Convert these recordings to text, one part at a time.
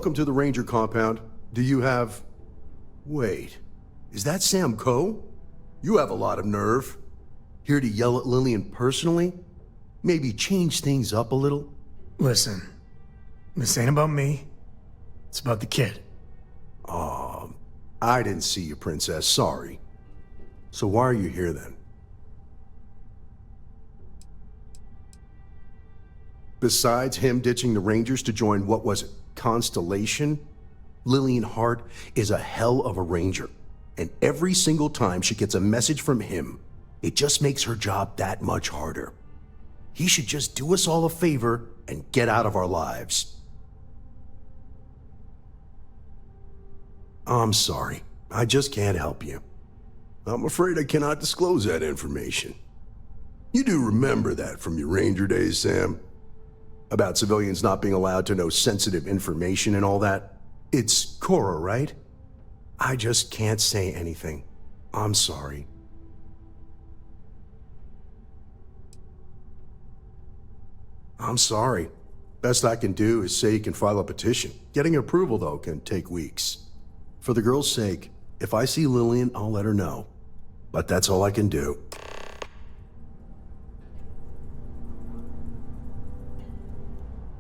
welcome to the Ranger compound. Do you have... Wait, is that Sam Coe? You have a lot of nerve. Here to yell at Lillian personally? Maybe change things up a little? Listen, this ain't about me. It's about the kid. I didn't see you, Princess. Sorry. So why are you here then? Besides him ditching the Rangers to join what was it, Constellation? Lillian Hart is a hell of a Ranger. And every single time she gets a message from him, it just makes her job that much harder. He should just do us all a favor and get out of our lives. I'm sorry. I just can't help you. I'm afraid I cannot disclose that information. You do remember that from your Ranger days, Sam? About civilians not being allowed to know sensitive information and all that? It's Cora, right? I just can't say anything. I'm sorry. I'm sorry. Best I can do is say you can file a petition. Getting approval, though, can take weeks. For the girl's sake, if I see Lillian, I'll let her know. But that's all I can do.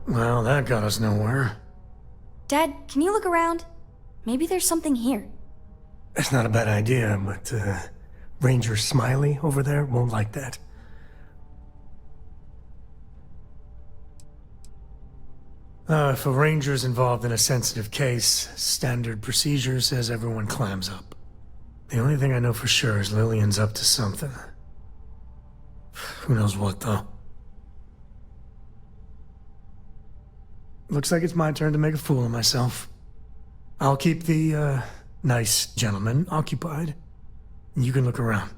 Well, that got us nowhere. Dad, can you look around? Maybe there's something here. That's not a bad idea, but, Ranger Smiley over there won't like that. If a ranger's involved in a sensitive case, standard procedure says everyone clams up. The only thing I know for sure is Lillian's up to something. Who knows what, though? Looks like it's my turn to make a fool of myself. I'll keep the, nice gentleman occupied. You can look around.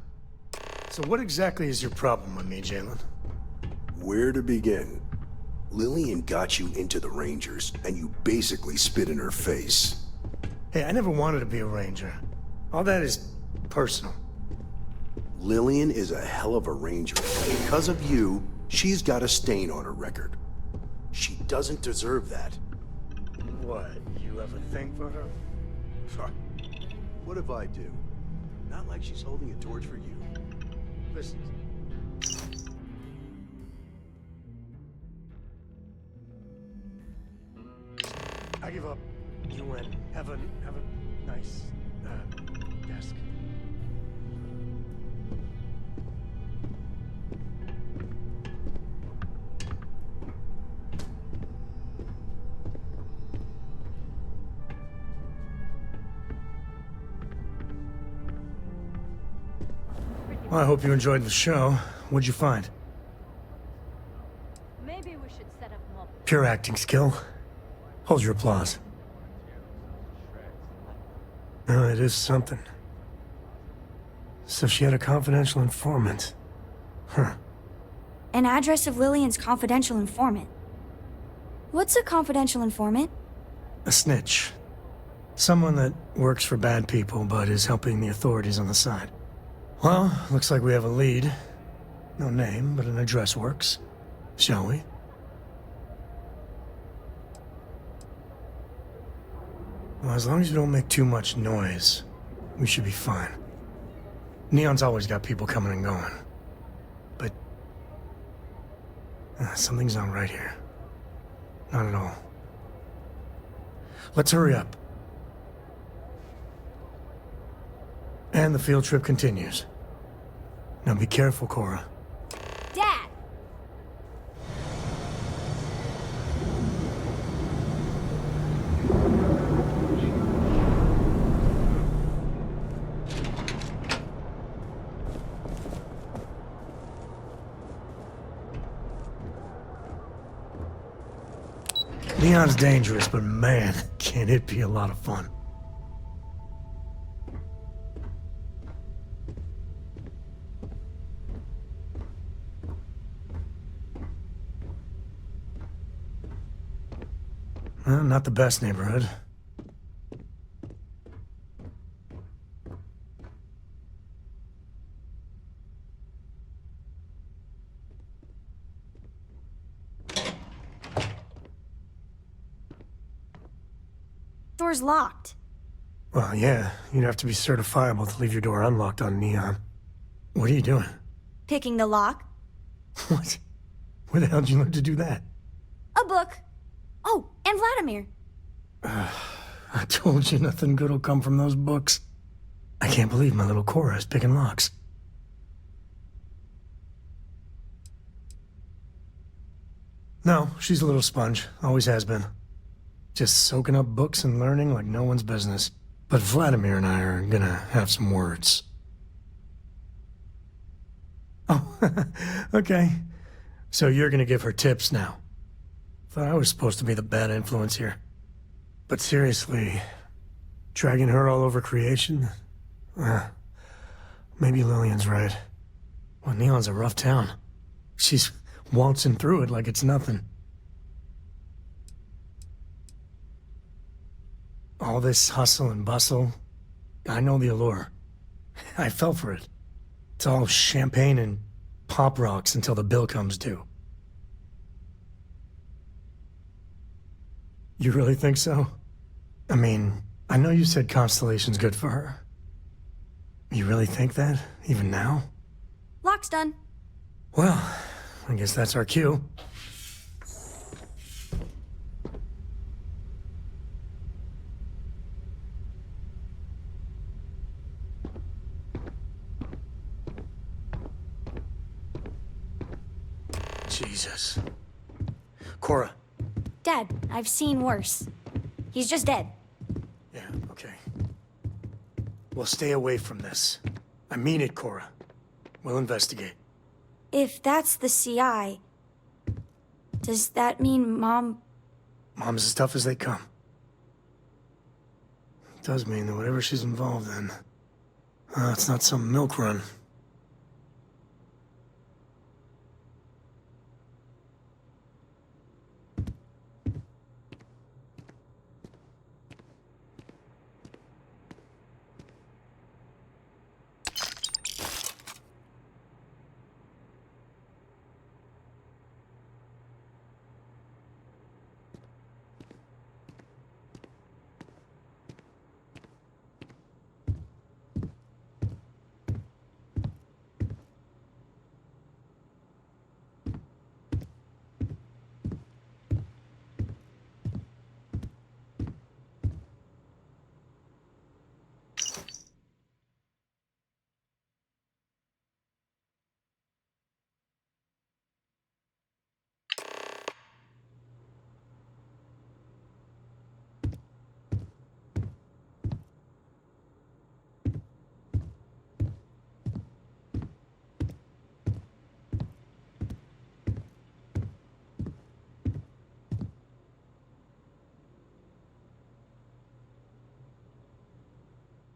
So what exactly is your problem with me, Jalen? Where to begin? Lillian got you into the Rangers, and you basically spit in her face. Hey, I never wanted to be a ranger. All that is personal. Lillian is a hell of a Ranger. Because of you, she's got a stain on her record. She doesn't deserve that. What, you have a thing for her? What if I do? Not like she's holding a torch for you. Listen. I give up. You win. Have a nice, desk. Well, I hope you enjoyed the show. What'd you find? Maybe we should set up more. Pure acting skill. Hold your applause. Oh, it is something. So she had a confidential informant. Huh. An address of Lillian's confidential informant. What's a confidential informant? A snitch. Someone that works for bad people, but is helping the authorities on the side. Well, looks like we have a lead. No name, but an address works. Shall we? Well, as long as you don't make too much noise, we should be fine. Neon's always got people coming and going. But... something's not right here. Not at all. Let's hurry up. And the field trip continues. Now be careful, Cora. Dad! Neon's dangerous, but man, can it be a lot of fun. Well, not the best neighborhood. door's locked. Well, yeah, you'd have to be certifiable to leave your door unlocked on Neon. What are you doing? Picking the lock. What? Where the hell did you learn to do that? A book. Oh, and Vladimir. I told you nothing good will come from those books. I can't believe my little Cora is picking locks. No, she's a little sponge. Always has been. Just soaking up books and learning like no one's business. But Vladimir and I are gonna have some words. Oh, okay. So you're gonna give her tips now. Thought I was supposed to be the bad influence here. But seriously, dragging her all over creation? Maybe Lillian's right. Well, Neon's a rough town. She's waltzing through it like it's nothing. All this hustle and bustle, I know the allure. I fell for it. It's all champagne and pop rocks until the bill comes due. You really think so? I mean, I know you said Constellation's good for her. You really think that, even now? Lock's done. Well, I guess that's our cue. Jesus. Cora. Dad, I've seen worse. He's just dead. Yeah, okay. We'll stay away from this. I mean it, Cora. We'll investigate. If that's the CI, does that mean Mom... Mom's as tough as they come. It does mean that whatever she's involved in, it's not some milk run.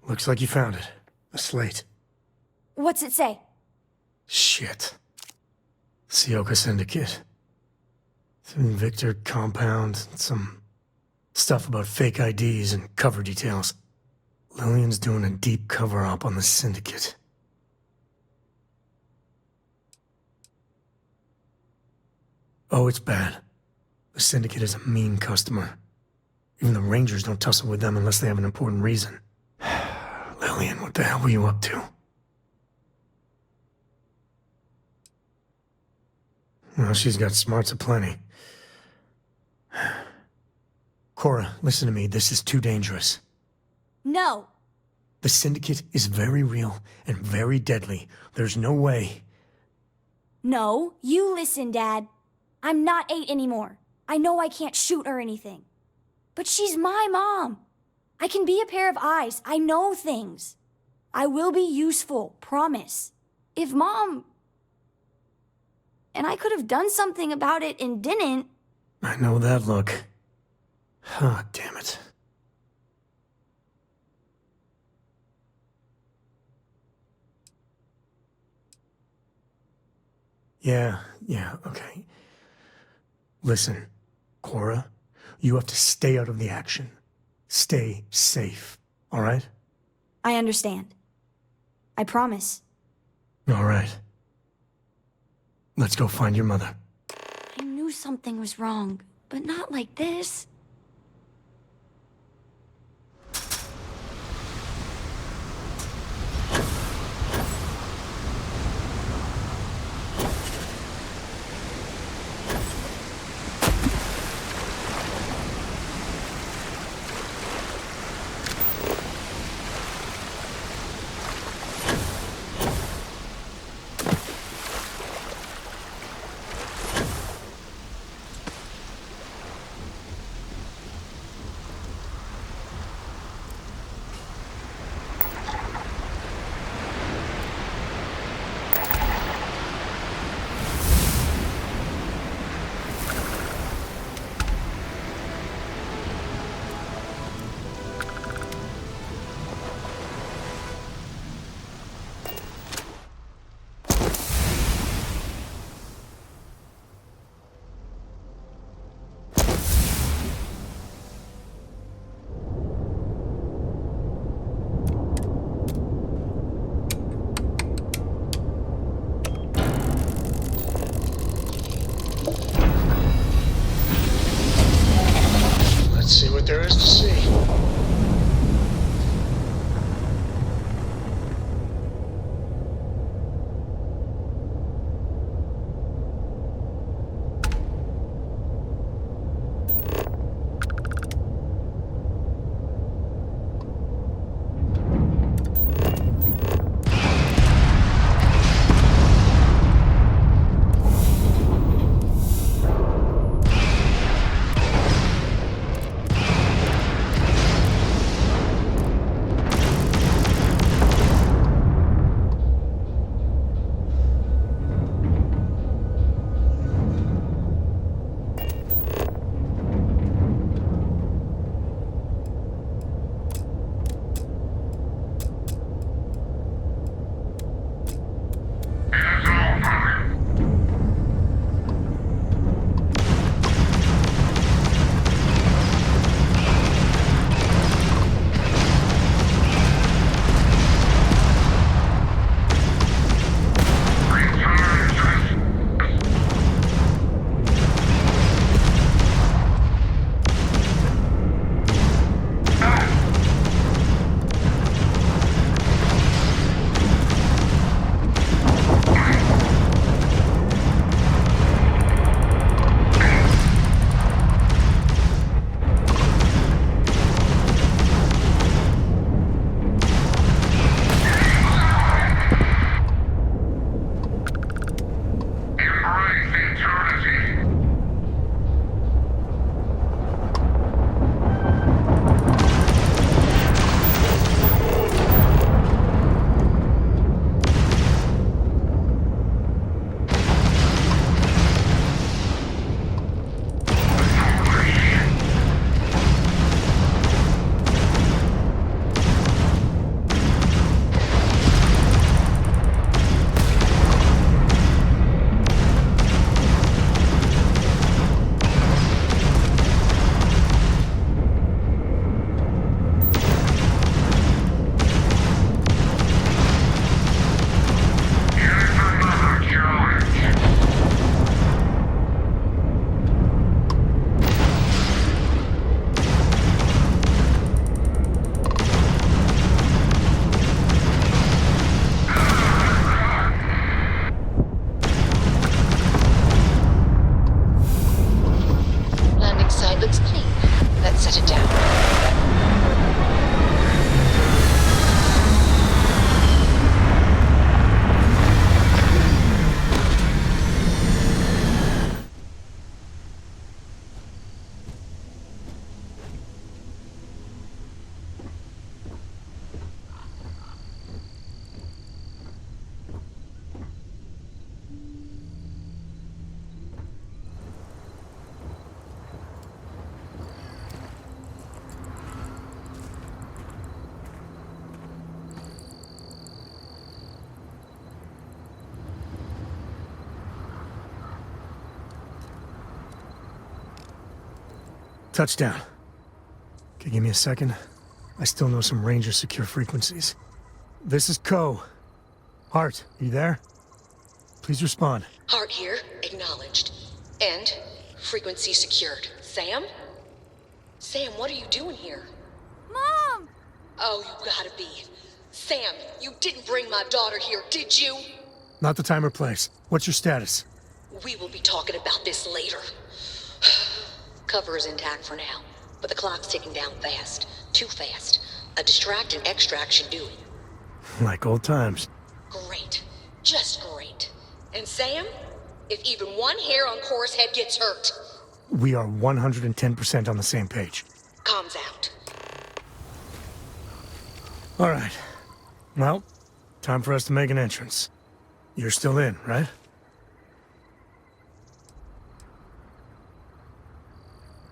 Looks like you found it. A slate. What's it say? Shit. Sioka Syndicate. Victor compound, some stuff about fake IDs and cover details. Lillian's doing a deep cover-up on the Syndicate. Oh, it's bad. The Syndicate is a mean customer. Even the Rangers don't tussle with them unless they have an important reason. Lillian, what the hell were you up to? Well, she's got smarts aplenty. Cora, listen to me. This is too dangerous. No. The Syndicate is very real and very deadly. There's no way. No, you listen, Dad. I'm not 8 anymore. I know I can't shoot or anything. But she's my mom. I can be a pair of eyes. I know things. I will be useful, promise. If Mom... And I could have done something about it and didn't. I know that look. Ah, damn it. Yeah, okay. Listen, Cora, you have to stay out of the action. Stay safe, all right? I understand. I promise. All right. Let's go find your mother. I knew something was wrong, but not like this. Touchdown. Okay, give me a second. I still know some Ranger secure frequencies. This is Co. Hart, you there? Please respond. Hart here, acknowledged. And frequency secured. Sam? Sam, what are you doing here? Mom! Oh, you gotta be. Sam, you didn't bring my daughter here, did you? Not the time or place. What's your status? We will be talking about this later. Cover is intact for now, but the clock's ticking down fast. Too fast. A distract and extract should do it. Like old times. Great. Just great. And Sam, if even one hair on Cora's head gets hurt, We are 110% on the same page. comms out. All right. Well, time for us to make an entrance. You're still in, right?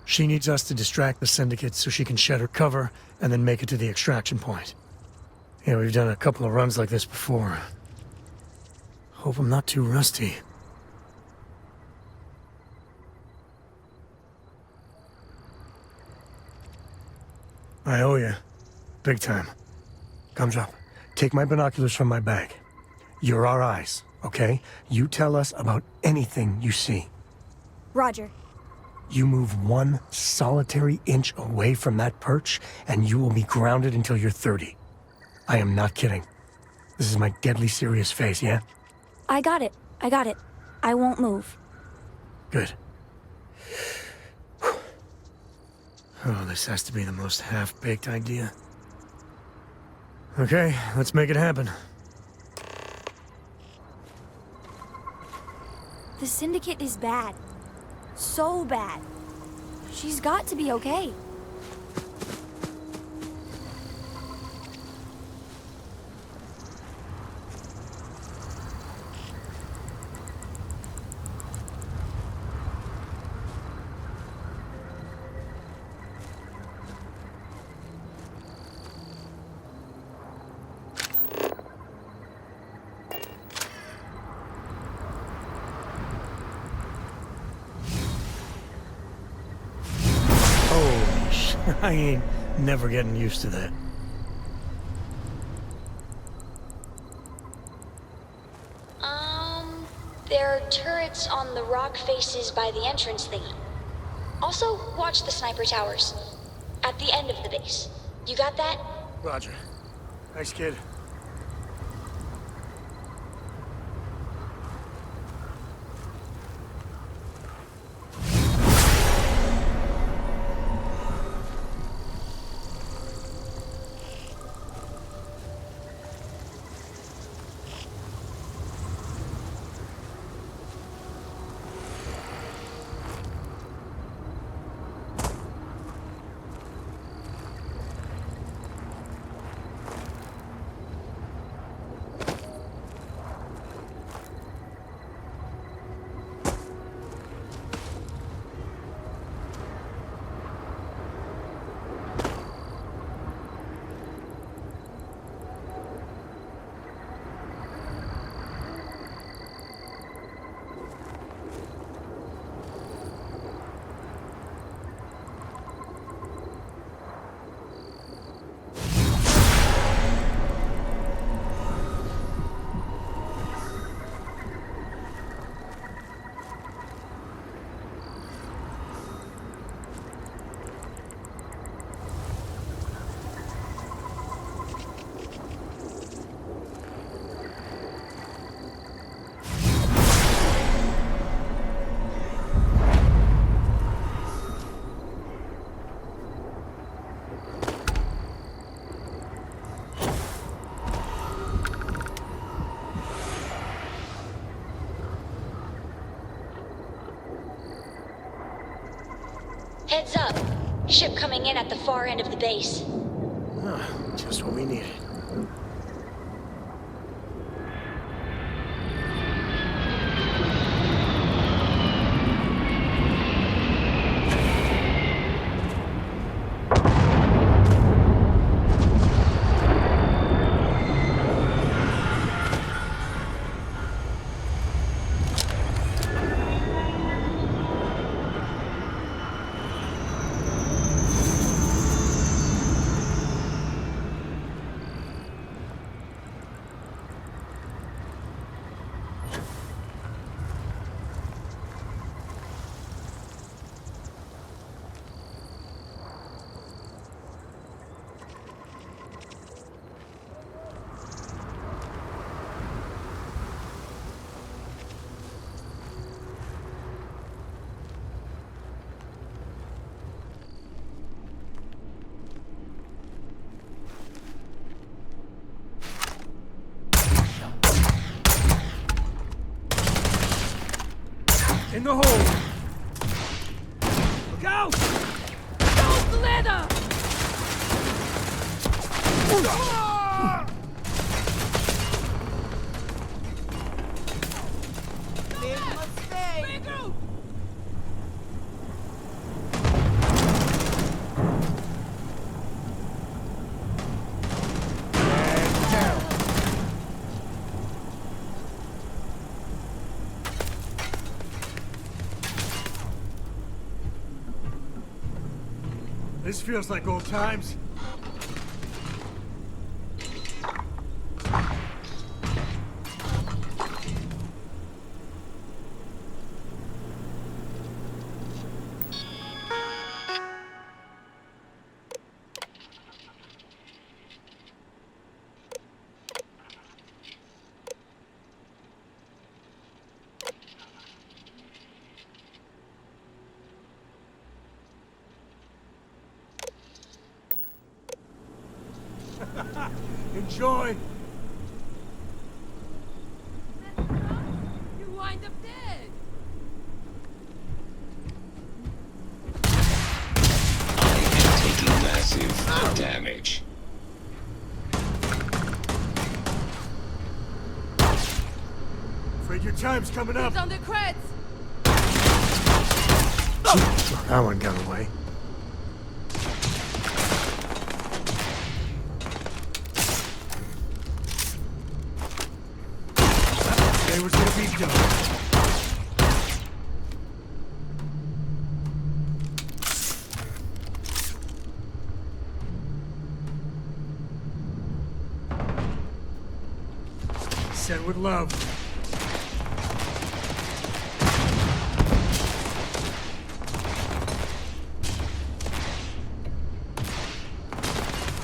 She needs us to distract the Syndicate so she can shed her cover and then make it to the extraction point. Yeah, we've done a couple of runs like this before. Hope I'm not too rusty. I owe you. Big time. Comes up. Take my binoculars from my bag. You're our eyes, okay? You tell us about anything you see. Roger. You move one solitary inch away from that perch, and you will be grounded until you're 30. I am not kidding. This is my deadly serious face, yeah? I got it. I got it. I won't move. Good. Oh, this has to be the most half-baked idea. Okay, let's make it happen. The Syndicate is bad. So bad. She's got to be okay. I ain't never getting used to that. There are turrets on the rock faces by the entrance thingy. Also, watch the sniper towers. At the end of the base. You got that? Roger. Thanks, kid. Heads up. Ship coming in at the far end of the base. Just what we needed. In the hole! Look out! Don't slither! Big mistake! This feels like old times. Enjoy! You wind up dead! I am taking massive damage. Afraid your time's coming up. It's on the creds! That one got away. It was gonna be done. Said with love.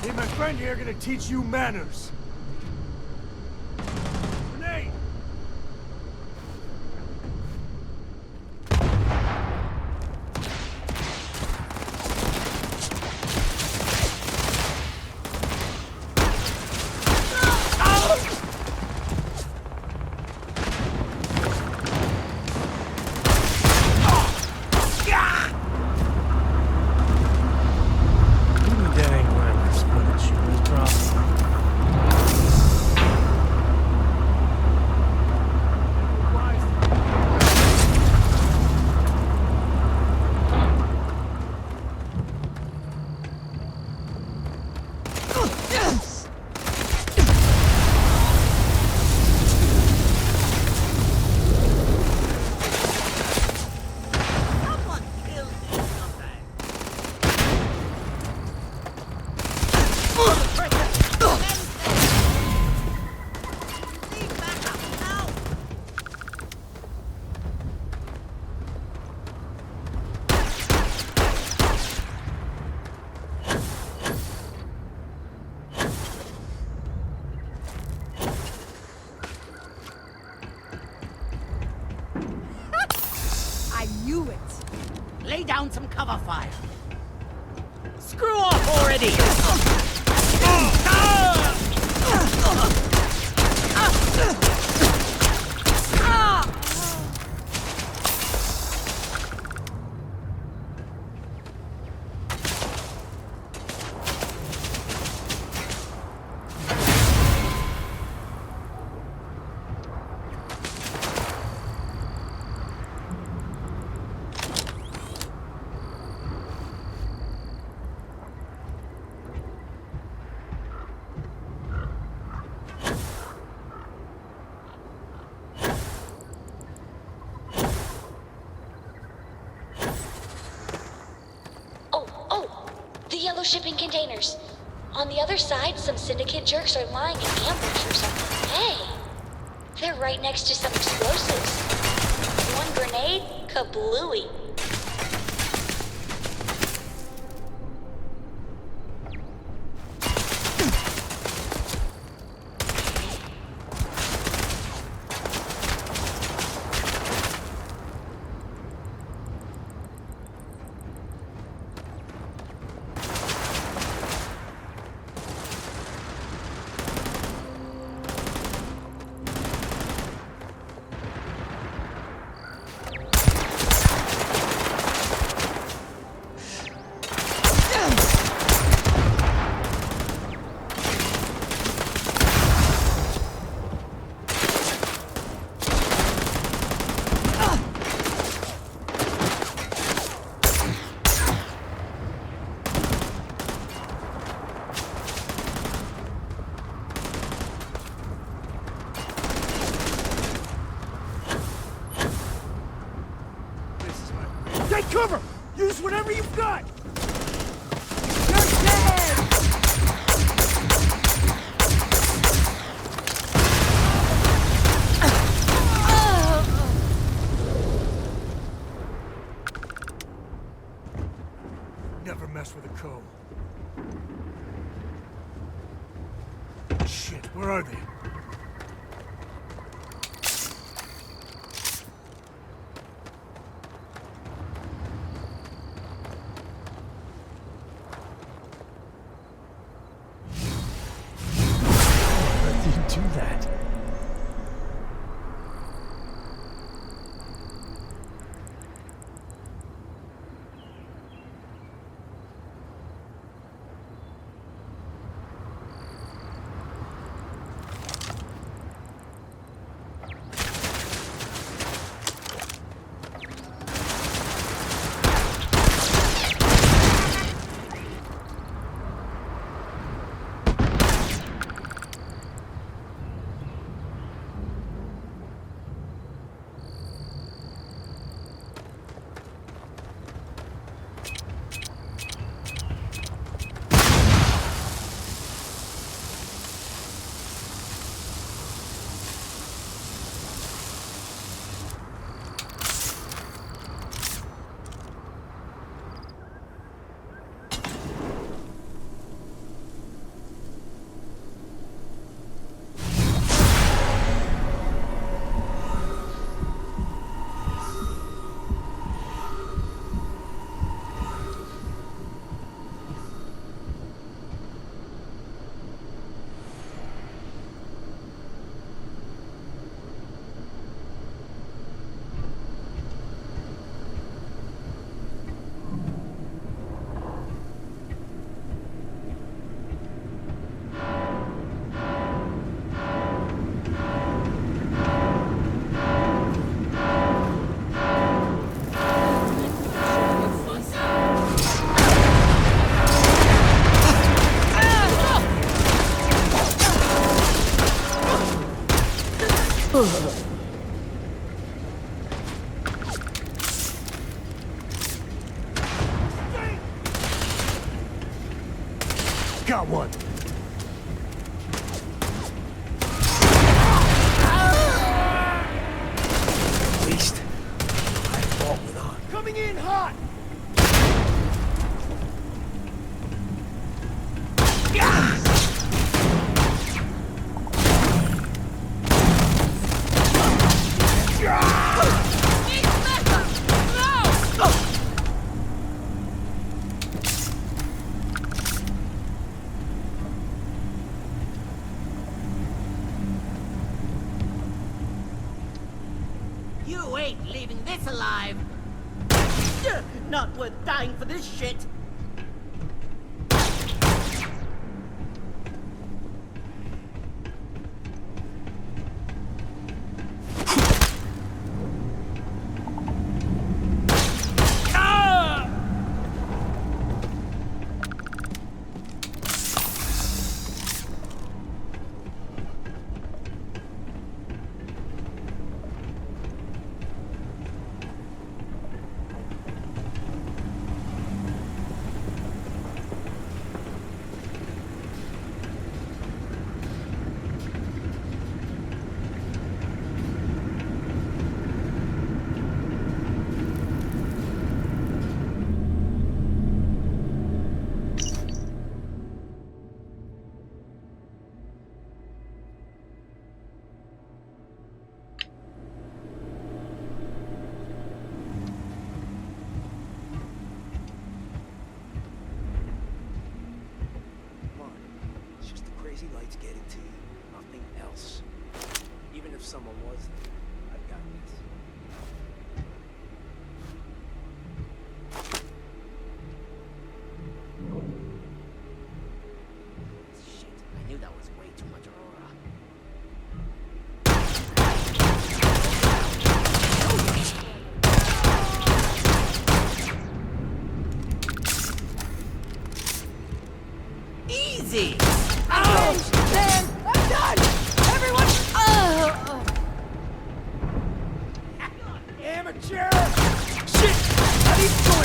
Me and my friend here are gonna teach you manners. Grenade! That ain't glamorous, but it sure is profitable. Someone killed me sometime. Leave back up now! I knew it! Lay down some cover fire. Screw off already! Oh, the yellow shipping containers. On the other side, some Syndicate jerks are lying in ambush or something. Hey, they're right next to some explosives. One grenade, kablooey. cover! Use whatever you've got! You're dead! Never mess with a co. Shit, where are they? Why did you do that? Got one. At least I fought with on. Coming in hot. You ain't leaving this alive! Not worth dying for this shit! Crazy lights getting to you, nothing else. Even if someone was there, I've got this. Shit, I knew that was way too much Aurora. Easy! Oh, man! I'm done! Everyone! Amateur! Shit! I need to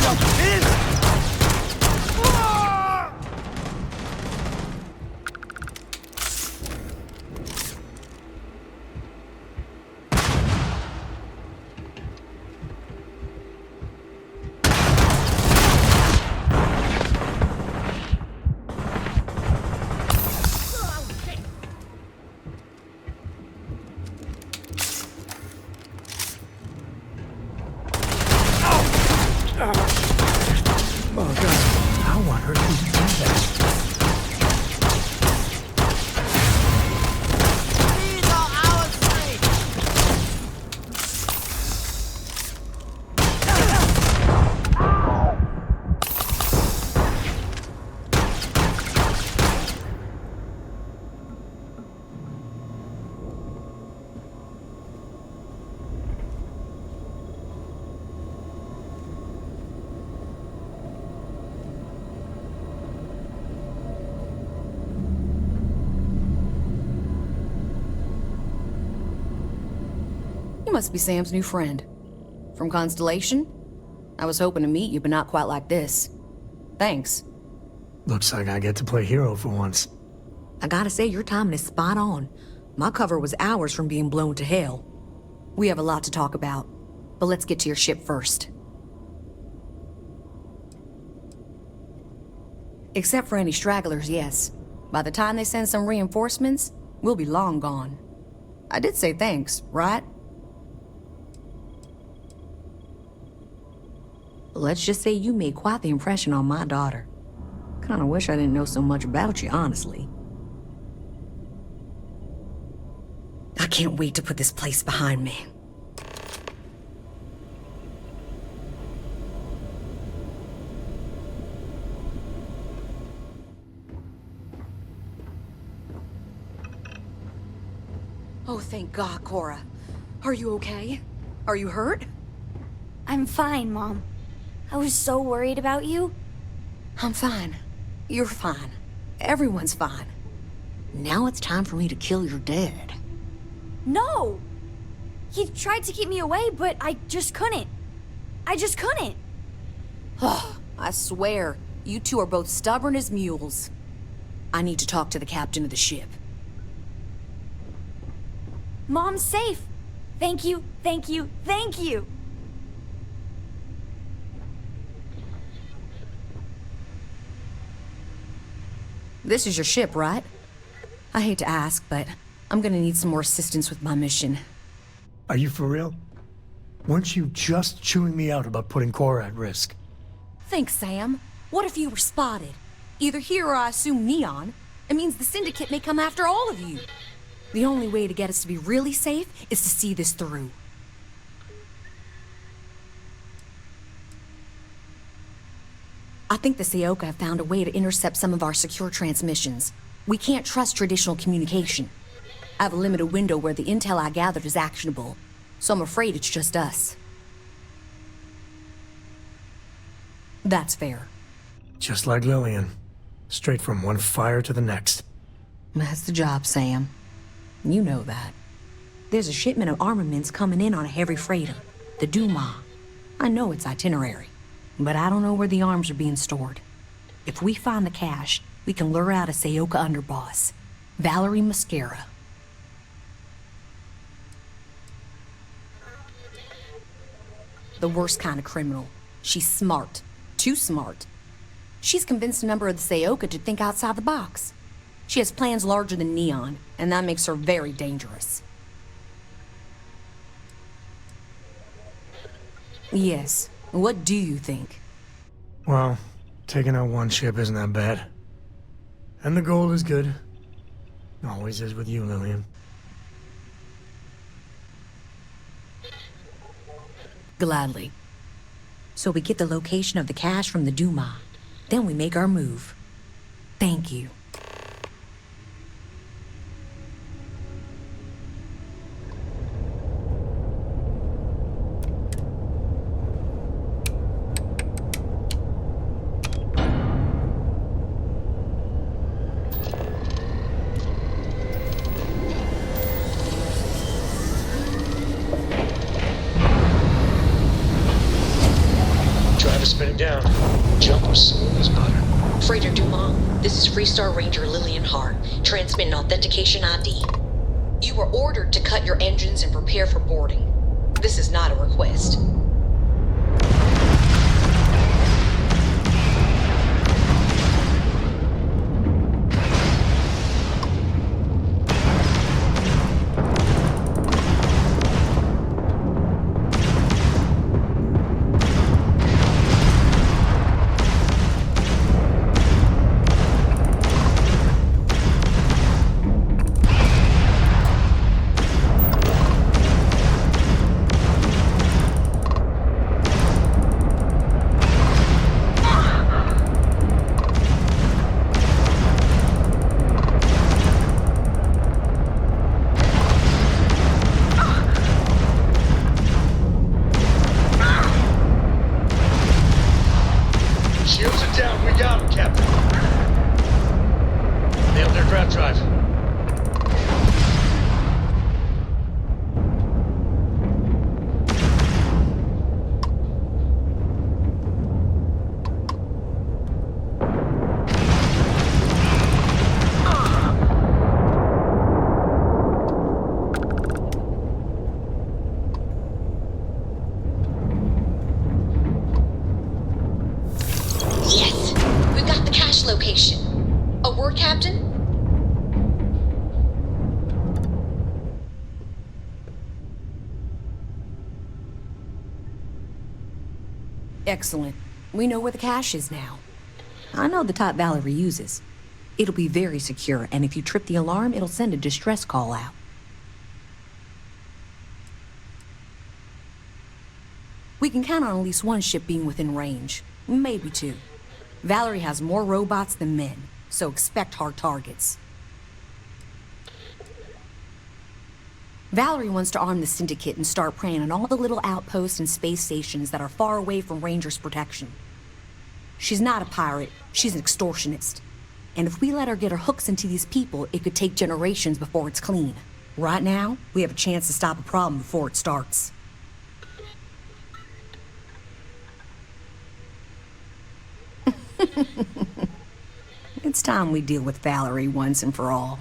You must be Sam's new friend. From Constellation? I was hoping to meet you, but not quite like this. Thanks. Looks like I get to play hero for once. I gotta say, your timing is spot on. My cover was hours from being blown to hell. We have a lot to talk about, but let's get to your ship first. Except for any stragglers, yes. By the time they send some reinforcements, we'll be long gone. I did say thanks, right? Let's just say you made quite the impression on my daughter. Kinda wish I didn't know so much about you, honestly. I can't wait to put this place behind me. Oh, thank God, Cora. Are you okay? Are you hurt? I'm fine, Mom. I was so worried about you. I'm fine. You're fine. Everyone's fine. Now it's time for me to kill your dad. No! He tried to keep me away, but I just couldn't. I just couldn't. Oh, I swear, you two are both stubborn as mules. I need to talk to the captain of the ship. Mom's safe. Thank you, thank you, thank you. This is your ship, right? I hate to ask, but I'm gonna need some more assistance with my mission. Are you for real? Weren't you just chewing me out about putting Cora at risk? Thanks, Sam. What if you were spotted? Either here or I assume Neon. It means the Syndicate may come after all of you. The only way to get us to be really safe is to see this through. I think the Seoka have found a way to intercept some of our secure transmissions. We can't trust traditional communication. I have a limited window where the intel I gathered is actionable, so I'm afraid it's just us. That's fair. Just like Lillian. Straight from one fire to the next. That's the job, Sam. You know that. There's a shipment of armaments coming in on a heavy freighter, the Duma. I know its itinerary, but I don't know where the arms are being stored. If we find the cache, we can lure out a Seoka underboss, Valerie Mascara. The worst kind of criminal. She's smart. Too smart. She's convinced a number of the Seoka to think outside the box. She has plans larger than Neon, and that makes her very dangerous. Yes. What do you think? Well, taking out one ship isn't that bad. And the goal is good. Always is with you, Lillian. Gladly. So we get the location of the cache from the Duma. Then we make our move. Thank you. Down. Jump as smooth as butter. Freighter Dumont, this is Freestar Ranger Lillian Hart, transmitting authentication ID. You were ordered to cut your engines and prepare for boarding. This is not a request. Excellent. We know where the cache is now. I know the type Valerie uses. It'll be very secure, and if you trip the alarm, it'll send a distress call out. We can count on at least one ship being within range. Maybe two. Valerie has more robots than men, so expect hard targets. Valerie wants to arm the Syndicate and start preying on all the little outposts and space stations that are far away from Ranger's protection. She's not a pirate, she's an extortionist. And if we let her get her hooks into these people, it could take generations before it's clean. Right now, we have a chance to stop a problem before it starts. It's time we deal with Valerie once and for all.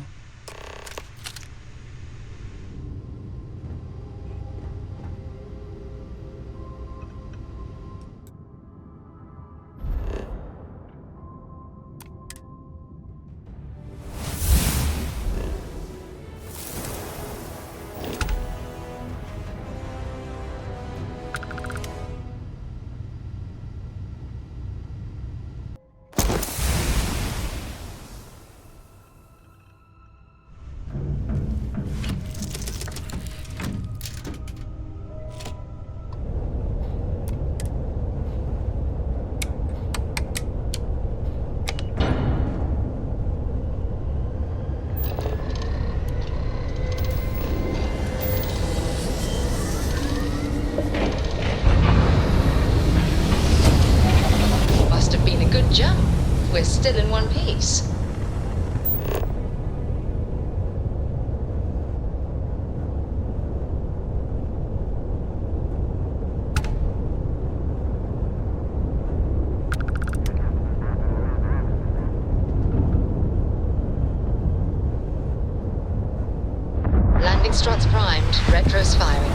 Jump. We're still in one piece. Landing struts primed. Retros firing.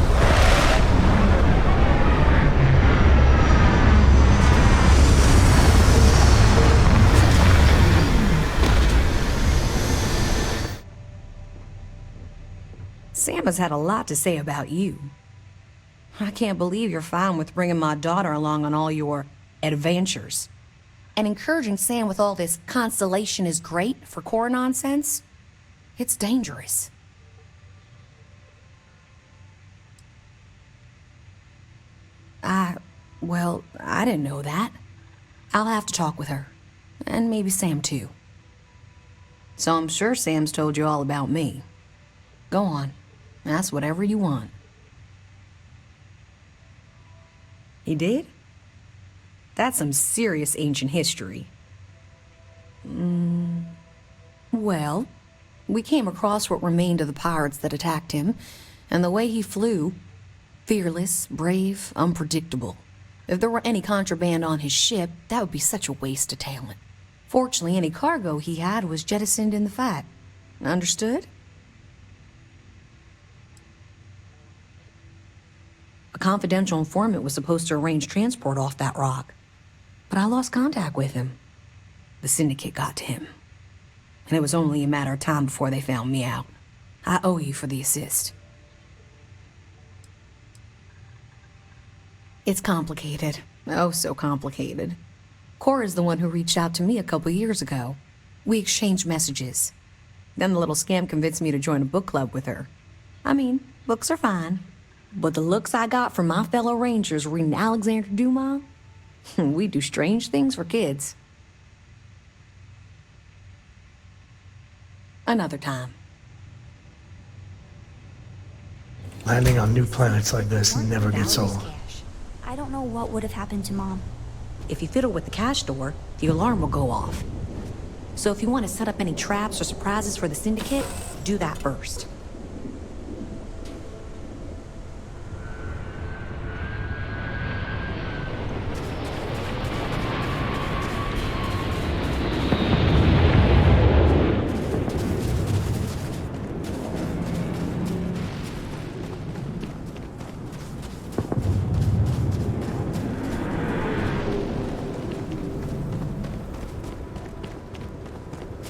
Sam has had a lot to say about you. I can't believe you're fine with bringing my daughter along on all your adventures. And encouraging Sam with all this constellation is great for Cora nonsense? It's dangerous. Well, I didn't know that. I'll have to talk with her. And maybe Sam too. So I'm sure Sam's told you all about me. Go on. Ask whatever you want. He did? That's some serious ancient history. Well, we came across what remained of the pirates that attacked him, and the way he flew, fearless, brave, unpredictable. If there were any contraband on his ship, that would be such a waste of talent. Fortunately, any cargo he had was jettisoned in the fight. Understood? A confidential informant was supposed to arrange transport off that rock, but I lost contact with him. The Syndicate got to him, and it was only a matter of time before they found me out. I owe you for the assist. It's complicated. Oh, so complicated. Cora's the one who reached out to me a couple years ago. We exchanged messages. Then the little scam convinced me to join a book club with her. I mean, books are fine. But the looks I got from my fellow Rangers reading Alexander Dumas, we do strange things for kids. Another time. Landing on new planets like this never gets Valerie's old. cache. I don't know what would have happened to Mom. If you fiddle with the cache door, the alarm will go off. So if you want to set up any traps or surprises for the Syndicate, do that first.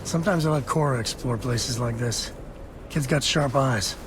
Sometimes I let Cora explore places like this. Kid's got sharp eyes.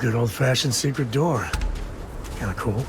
good old-fashioned secret door. Kinda cool.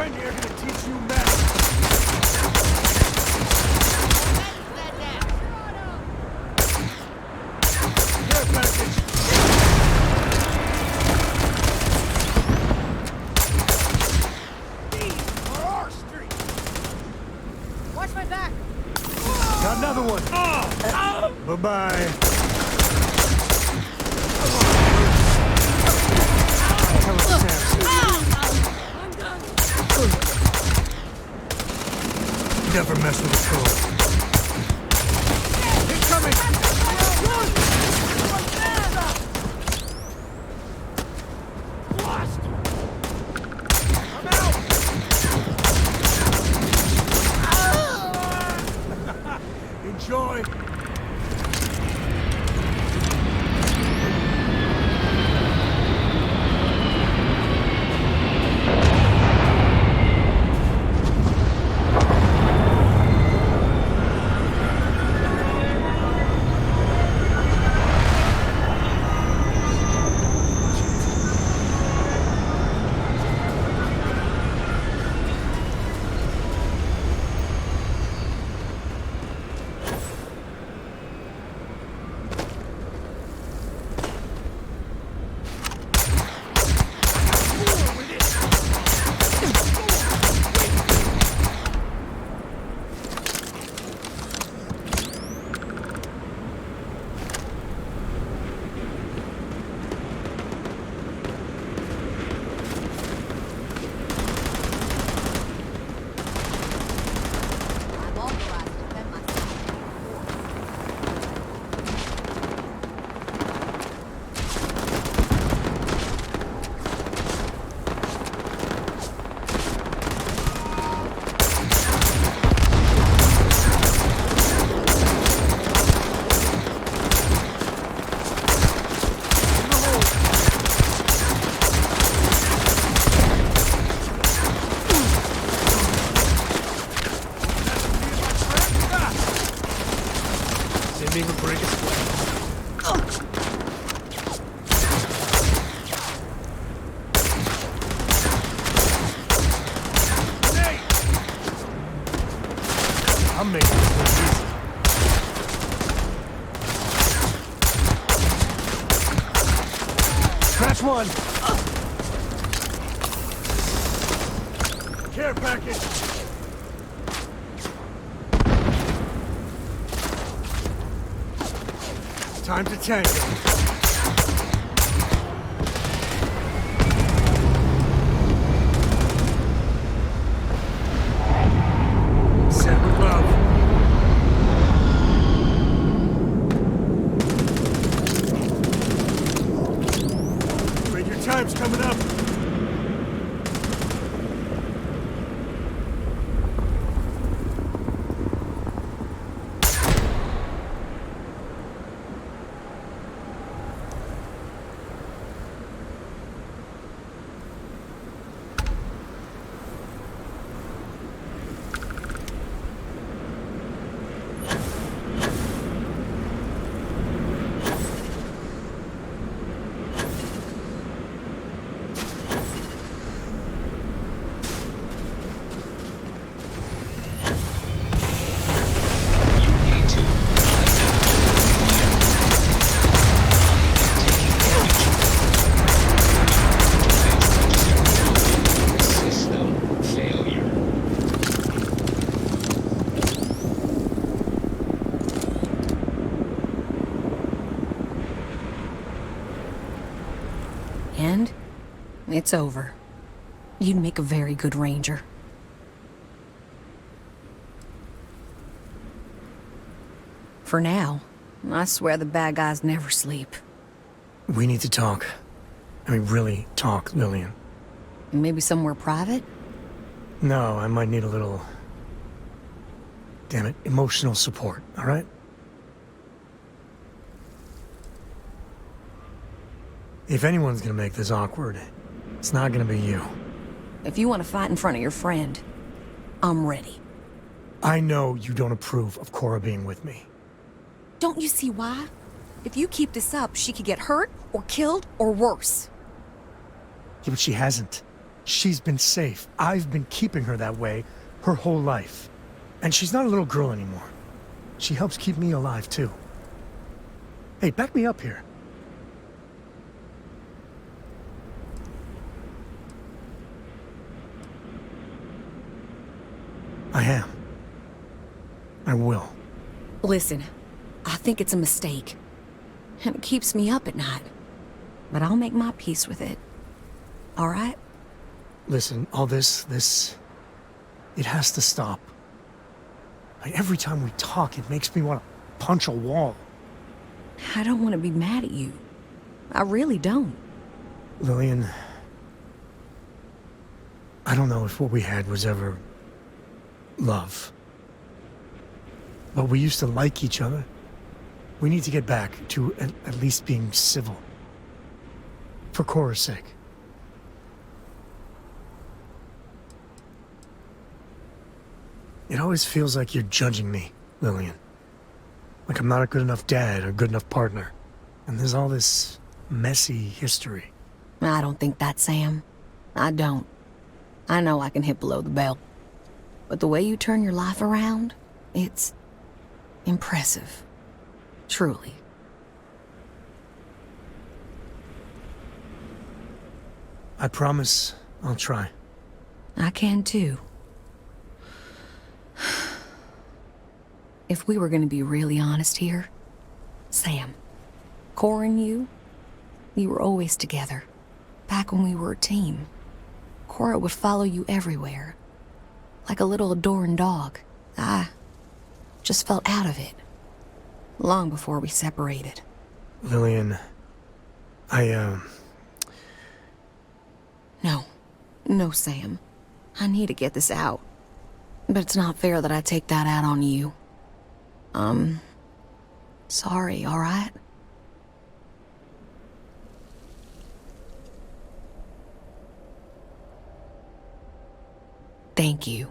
friend here gonna teach you manners. Care package. Watch my back! Got another one. Bye-bye. Tell us, Sam. I'm done. Never mess with the code. Incoming! Lost! I'm out! Enjoy. Didn't even break a sweat. Hey! I'm making this look easy. Scratch one. Care package. Time to tango. Send with love. Wait, your time's coming up. And it's over. You'd make a very good ranger. For now, I swear the bad guys never sleep. We need to talk. I mean, really talk, Lillian. Maybe somewhere private? No, I might need a little... damn it, emotional support, all right? If anyone's gonna make this awkward, it's not gonna be you. If you want to fight in front of your friend, I'm ready. I know you don't approve of Cora being with me. Don't you see why? If you keep this up, she could get hurt, or killed, or worse. Yeah, but she hasn't. She's been safe. I've been keeping her that way her whole life. And she's not a little girl anymore. She helps keep me alive, too. Hey, back me up here. I am. I will. Listen, I think it's a mistake. And it keeps me up at night. But I'll make my peace with it. All right? Listen, all this, it has to stop. Like, every time we talk, it makes me want to punch a wall. I don't want to be mad at you. I really don't. Lillian, I don't know if what we had was ever love. But we used to like each other. We need to get back to at least being civil. For Cora's sake. It always feels like you're judging me, Lillian. Like I'm not a good enough dad or good enough partner. And there's all this messy history. I don't think that, Sam. I don't. I know I can hit below the belt. But the way you turn your life around, it's impressive. Truly. I promise I'll try. I can too. If we were going to be really honest here, Sam, Cora and you were always together. Back when we were a team. Cora would follow you everywhere. Like a little adoring dog. I just felt out of it. Long before we separated. Lillian, No, Sam. I need to get this out. But it's not fair that I take that out on you. Sorry, all right? Thank you.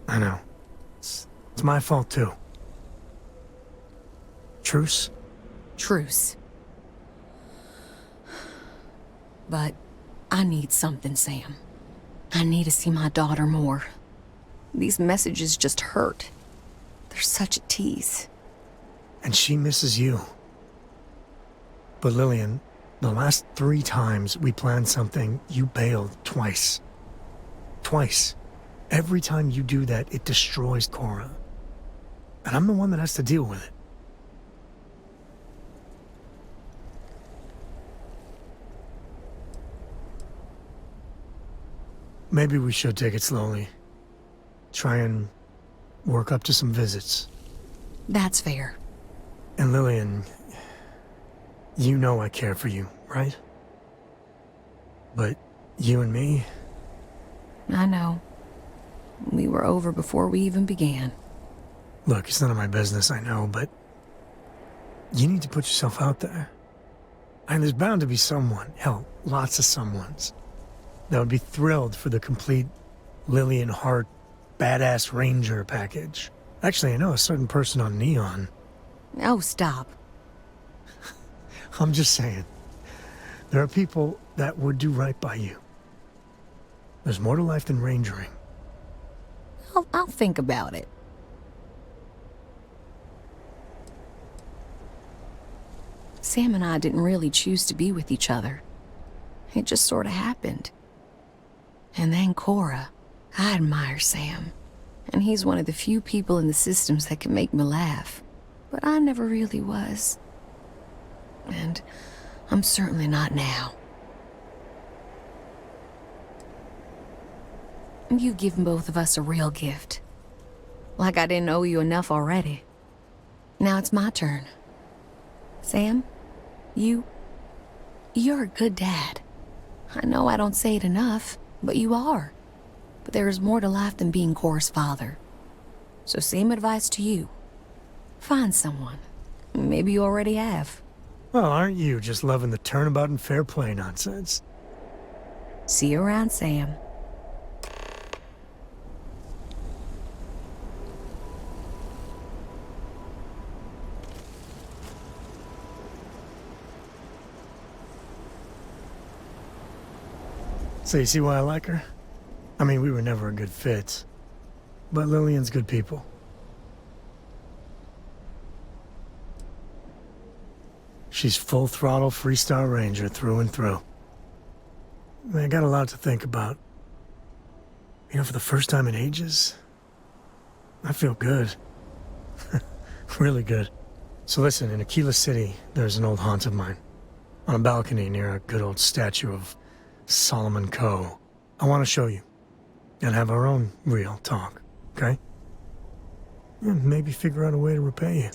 I know. It's my fault, too. Truce? Truce. But I need something, Sam. I need to see my daughter more. These messages just hurt. They're such a tease. And she misses you. But Lillian, the last 3 times we planned something, you bailed twice. Twice. Every time you do that, it destroys Cora. And I'm the one that has to deal with it. Maybe we should take it slowly. Try and work up to some visits. That's fair. And Lillian, you know I care for you, right? But you and me? I know. We were over before we even began. Look, it's none of my business, I know, but you need to put yourself out there. And there's bound to be someone, hell, lots of someones, that would be thrilled for the complete Lillian Hart badass Ranger package. Actually, I know a certain person on Neon. Oh, stop. I'm just saying. There are people that would do right by you. There's more to life than rangering. I'll think about it. Sam and I didn't really choose to be with each other. It just sort of happened. And then Cora. I admire Sam. And he's one of the few people in the systems that can make me laugh. But I never really was. And I'm certainly not now. You've given both of us a real gift. Like I didn't owe you enough already. Now it's my turn. Sam, you're a good dad. I know I don't say it enough, but you are. But there is more to life than being Cora's father. So same advice to you. Find someone. Maybe you already have. Well, aren't you just loving the turnabout and fair play nonsense? See you around, Sam. So you see why I like her? I mean, we were never a good fit. But Lillian's good people. She's full throttle Freestar Ranger through and through. I got a lot to think about. You know, for the first time in ages, I feel good. Really good. So listen, in Aquila City, there's an old haunt of mine. On a balcony near a good old statue of Solomon Coe. I want to show you. And have our own real talk, okay? And maybe figure out a way to repay you.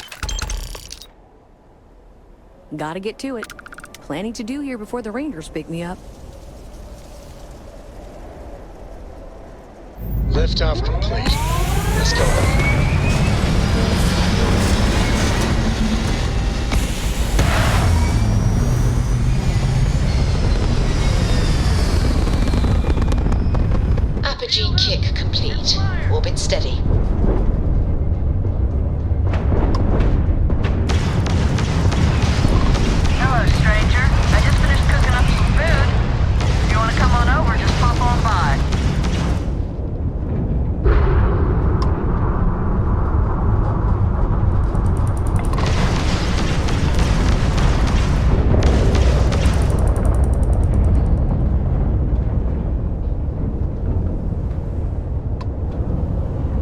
Gotta get to it. Planning to do here before the Rangers pick me up. Liftoff complete. Let's go. Apogee kick complete. Orbit steady. Hello, stranger. I just finished cooking up some food. If you want to come on over, just pop on by.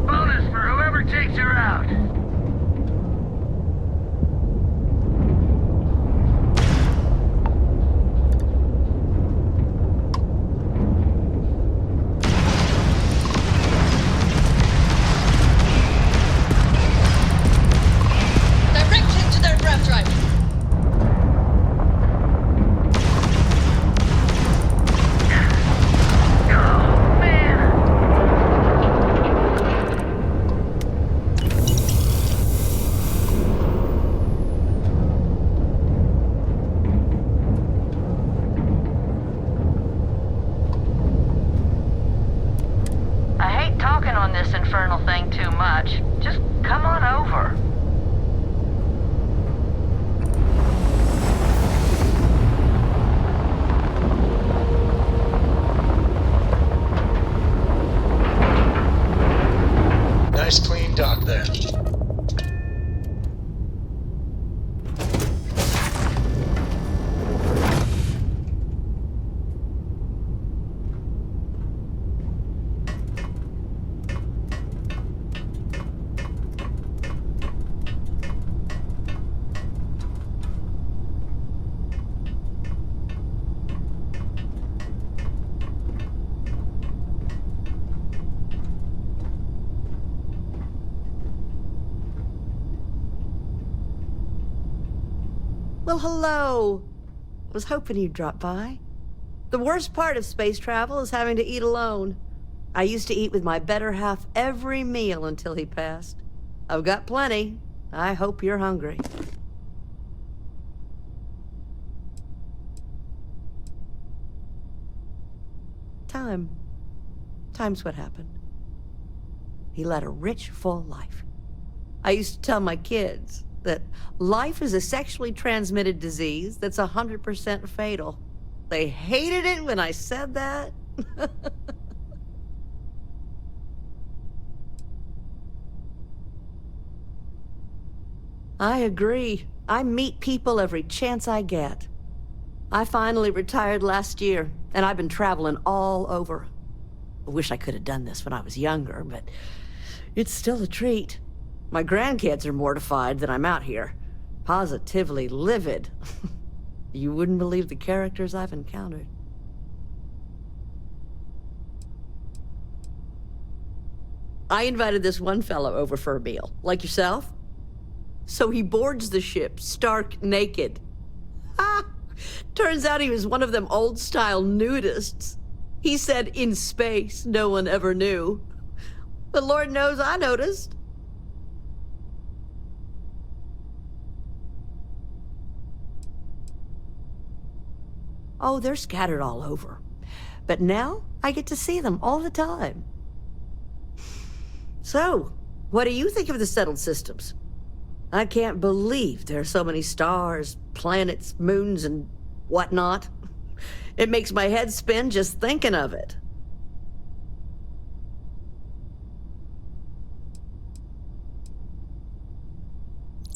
Bonus for whoever takes her out. Direct hit to their grab drive. Oh, man. I hate talking on this infernal thing too much. Just come on over. Nice clean dock there. Well, hello. Was hoping you'd drop by. The worst part of space travel is having to eat alone. I used to eat with my better half every meal until he passed. I've got plenty. I hope you're hungry. Time's what happened. He led a rich, full life. I used to tell my kids that life is a sexually transmitted disease that's 100% fatal. They hated it when I said that. I agree. I meet people every chance I get. I finally retired last year, and I've been traveling all over. I wish I could have done this when I was younger, but it's still a treat. My grandkids are mortified that I'm out here. Positively livid. You wouldn't believe the characters I've encountered. I invited this one fellow over for a meal, like yourself. So he boards the ship, stark naked. Ah! Turns out he was one of them old-style nudists. He said in space, no one ever knew. But Lord knows I noticed. Oh, they're scattered all over. But now I get to see them all the time. So, what do you think of the settled systems? I can't believe there are so many stars, planets, moons, and whatnot. It makes my head spin just thinking of it.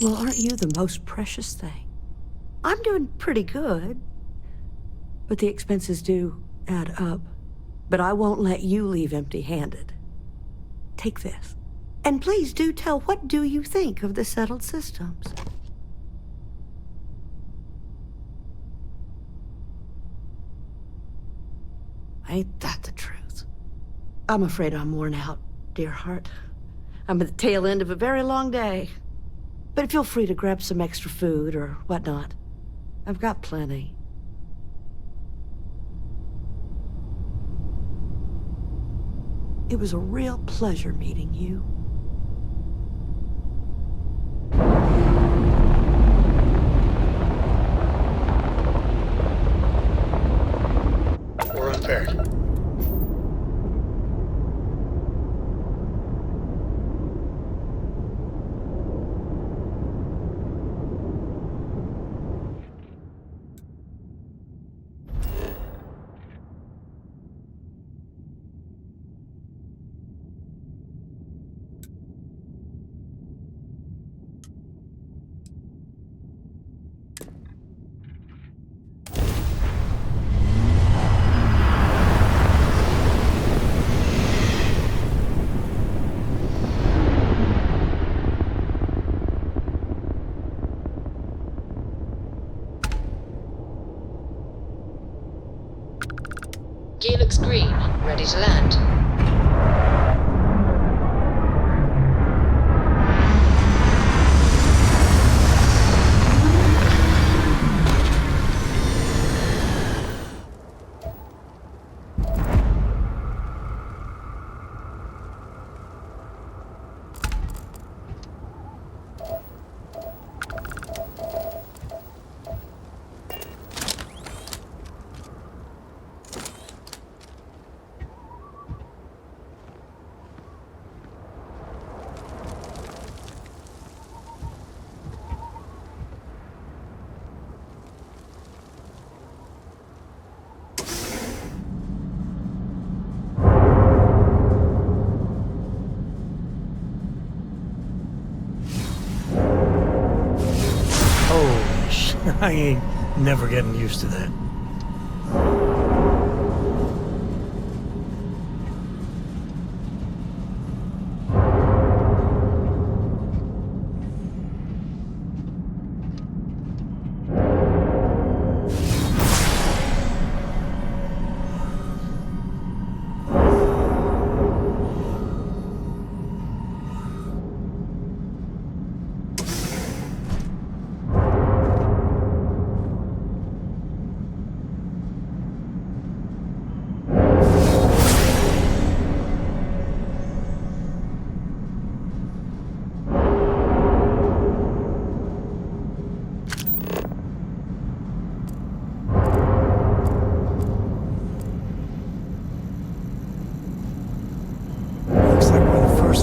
Well, aren't you the most precious thing? I'm doing pretty good, but the expenses do add up. But I won't let you leave empty-handed. Take this. And please do tell, what do you think of the settled systems? Ain't that the truth? I'm afraid I'm worn out, dear heart. I'm at the tail end of a very long day. But feel free to grab some extra food or whatnot. I've got plenty. It was a real pleasure meeting you. We're unpaired. Gear looks green. Ready to land. I ain't never getting used to that.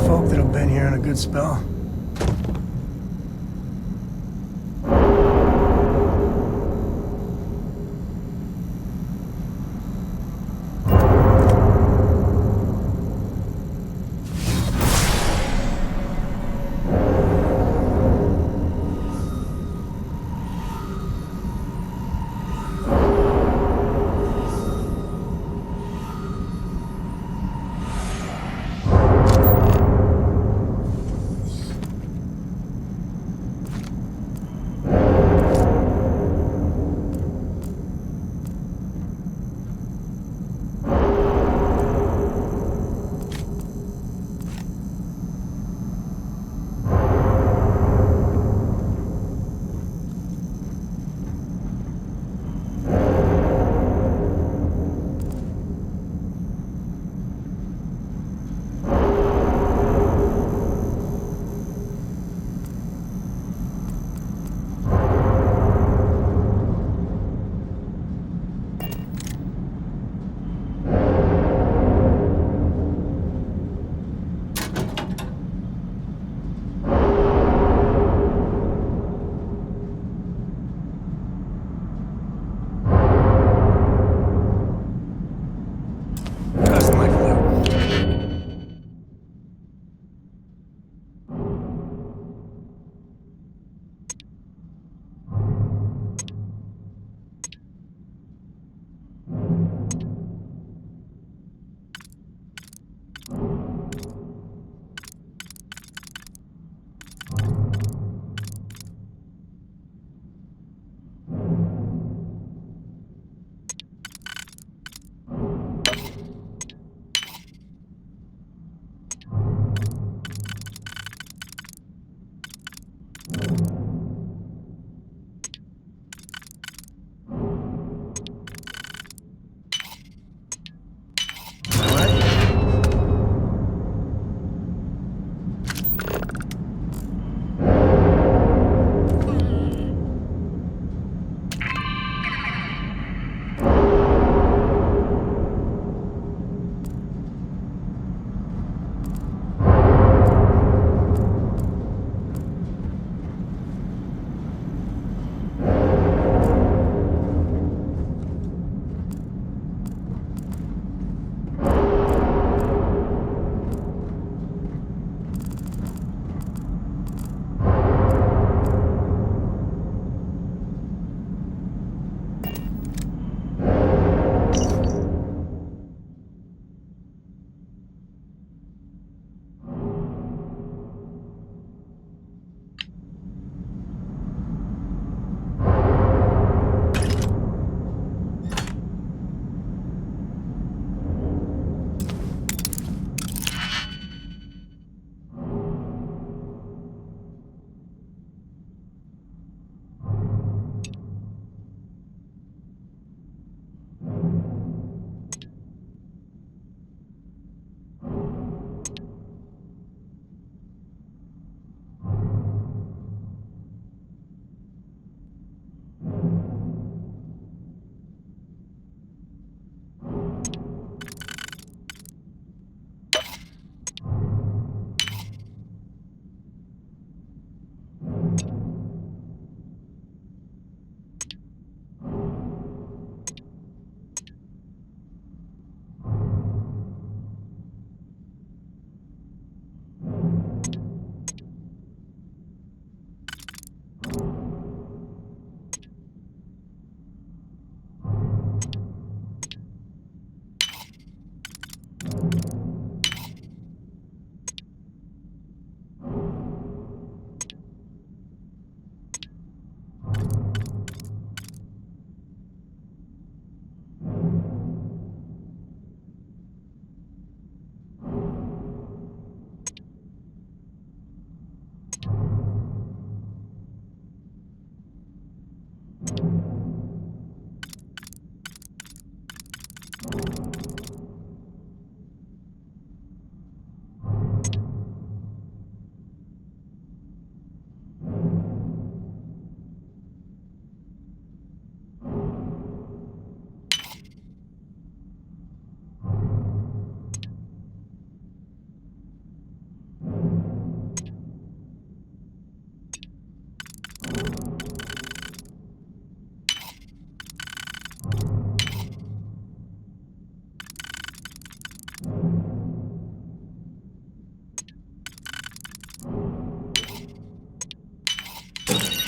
Folk that have been here in a good spell.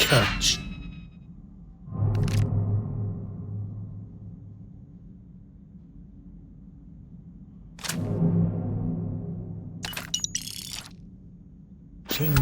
Catch. Ching.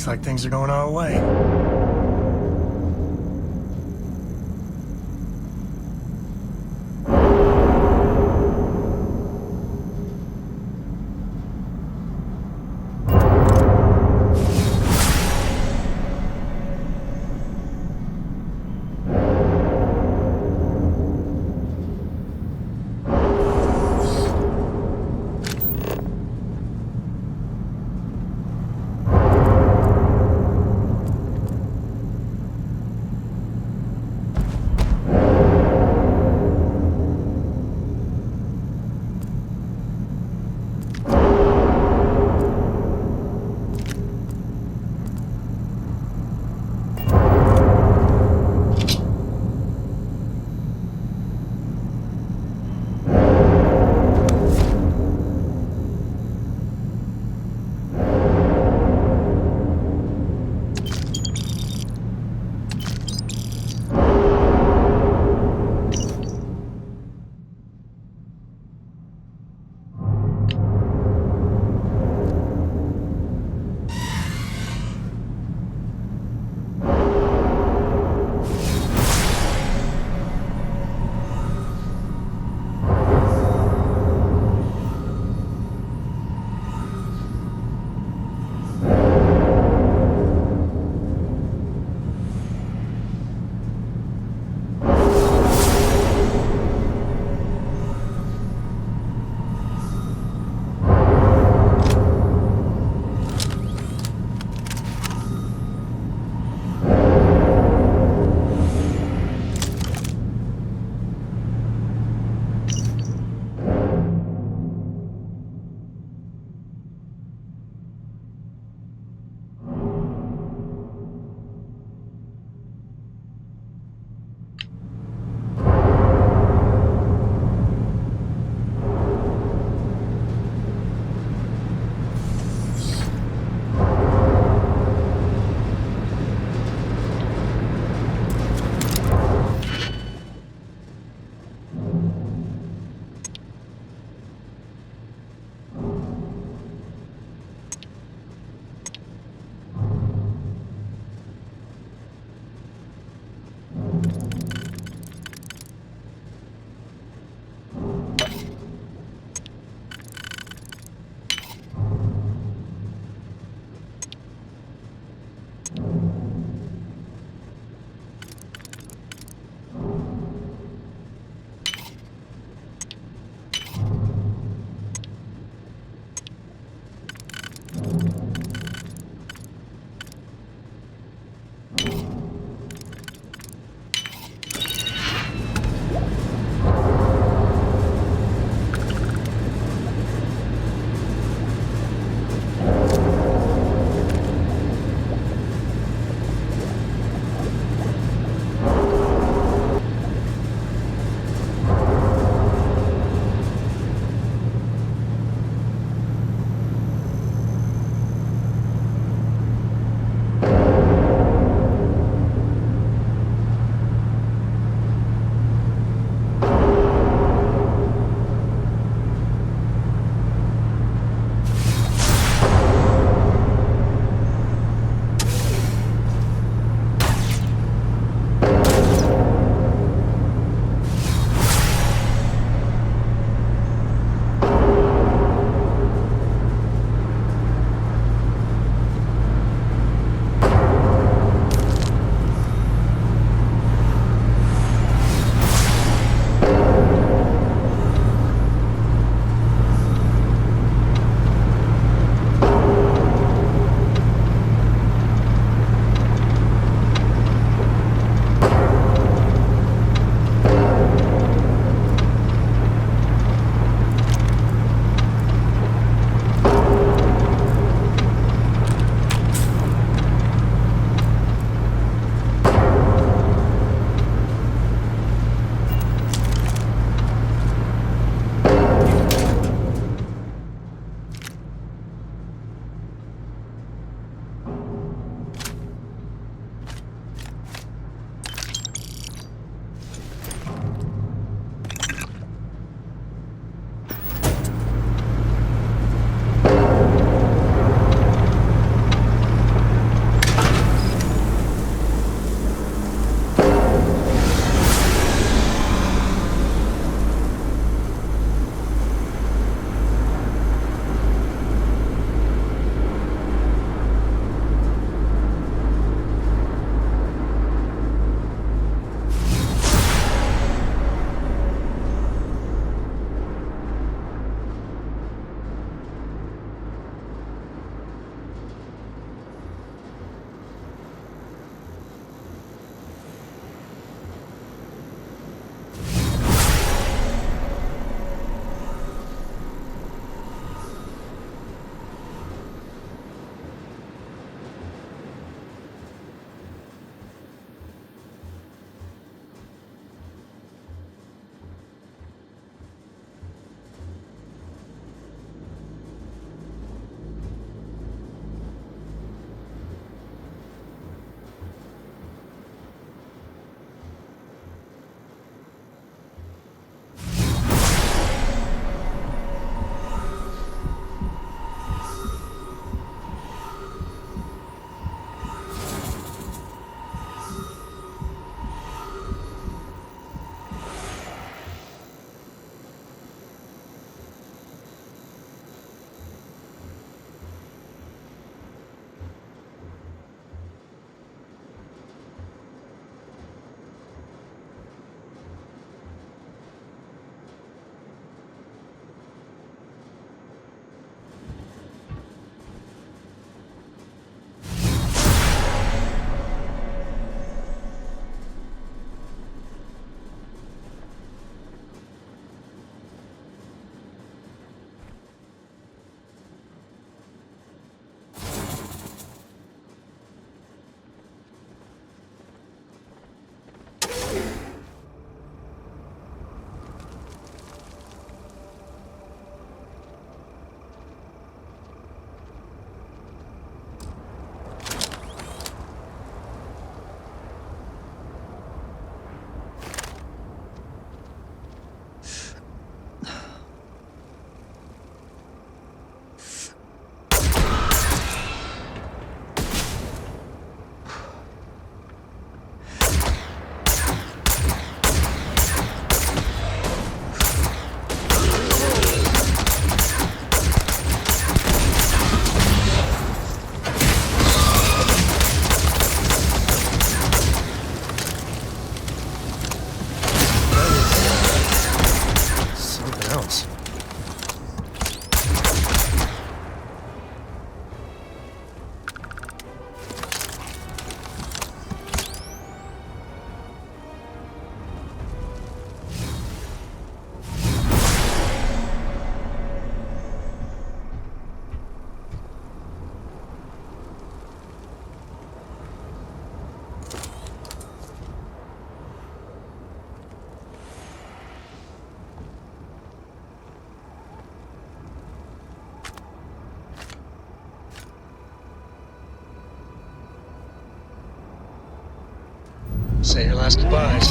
Looks like things are going our way. Something else. Say your last goodbyes.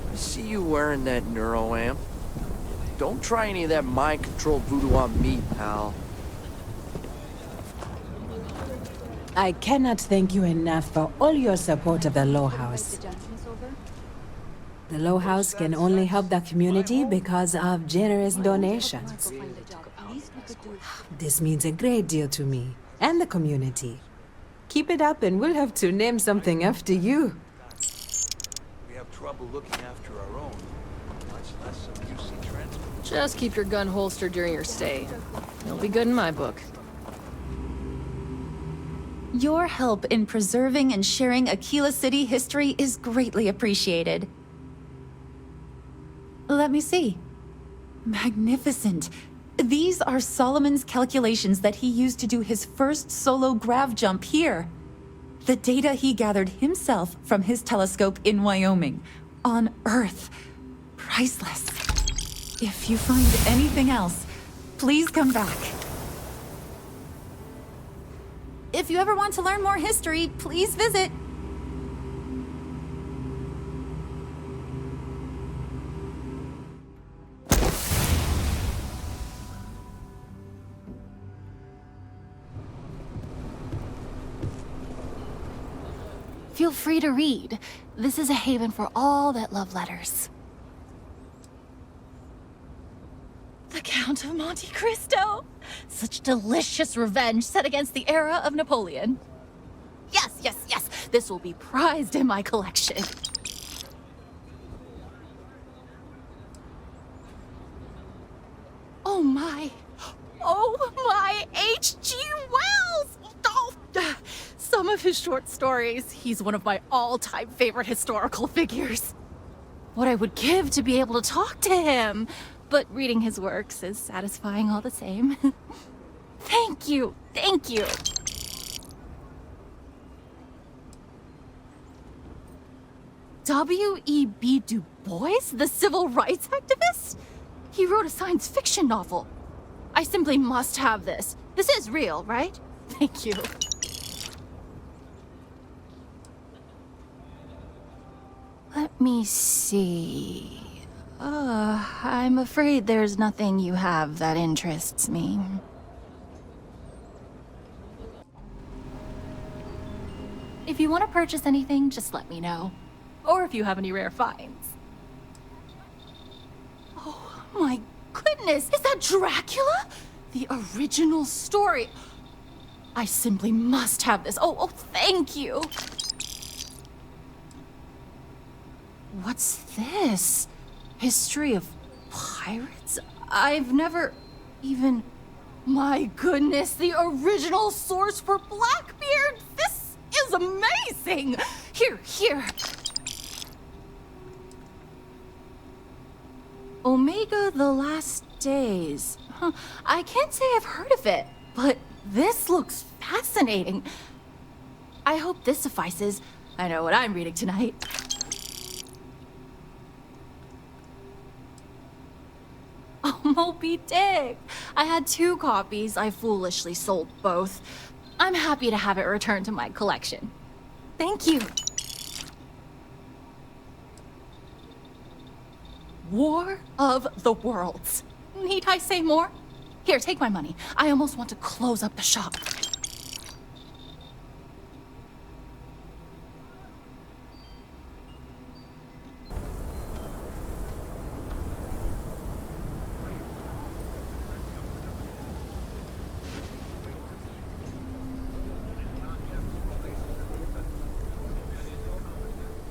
I see you wearing that neuro amp. Don't try any of that mind control voodoo on me, pal. I cannot thank you enough for all your support of the Low House. The Low House can only help the community because of generous donations. This means a great deal to me and the community. Keep it up and we'll have to name something after you. We have trouble looking after our own, much less some UC transport. Just keep your gun holstered during your stay. You'll be good in my book. Your help in preserving and sharing Aquila City history is greatly appreciated. Let me see. Magnificent. These are Solomon's calculations that he used to do his first solo grav jump here. The data he gathered himself from his telescope in Wyoming, on Earth. Priceless. If you find anything else, please come back. If you ever want to learn more history, please visit. Feel free to read. This is a haven for all that love letters. The Count of Monte Cristo. Such delicious revenge set against the era of Napoleon. Yes, yes, yes. This will be prized in my collection. Oh my. Oh my H.G. Wells! Oh, some of his short stories. He's one of my all-time favorite historical figures. What I would give to be able to talk to him. But reading his works is satisfying all the same. Thank you, thank you. W.E.B. Du Bois, the civil rights activist? He wrote a science fiction novel. I simply must have this. This is real, right? Thank you. Let me see. I'm afraid there's nothing you have that interests me. If you want to purchase anything, just let me know. Or if you have any rare finds. Oh my goodness! Is that Dracula? The original story. I simply must have this. Oh, thank you. What's this? History of Pirates? I've never even... My goodness, the original source for Blackbeard! This is amazing! Here. Omega the Last Days. Huh. I can't say I've heard of it, but this looks fascinating. I hope this suffices. I know what I'm reading tonight. Oh, Moby Dick! I had 2 copies. I foolishly sold both. I'm happy to have it returned to my collection. Thank you. War of the Worlds. Need I say more? Here, take my money. I almost want to close up the shop.